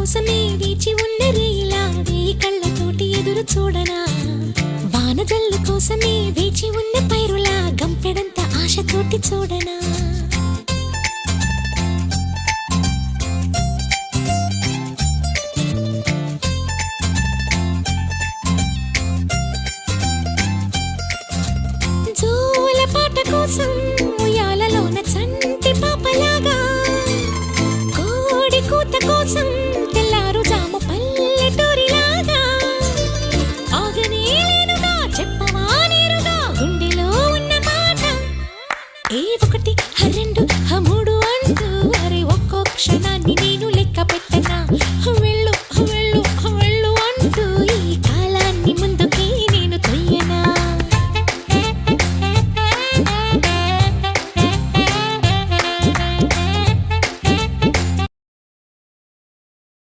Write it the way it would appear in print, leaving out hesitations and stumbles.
కోసమే వేచి ఉన్న రేలా వేయి కళ్ళతోటి ఎదురు చూడనా వానజల్లు కోసమే వేచి ఉన్న పైరులా గంపెడంత ఆశతోటి చూడనా జోల పాట కోసం ఉయ్యాలలోన చంటి పాపలాగా కోడి కూత కోసం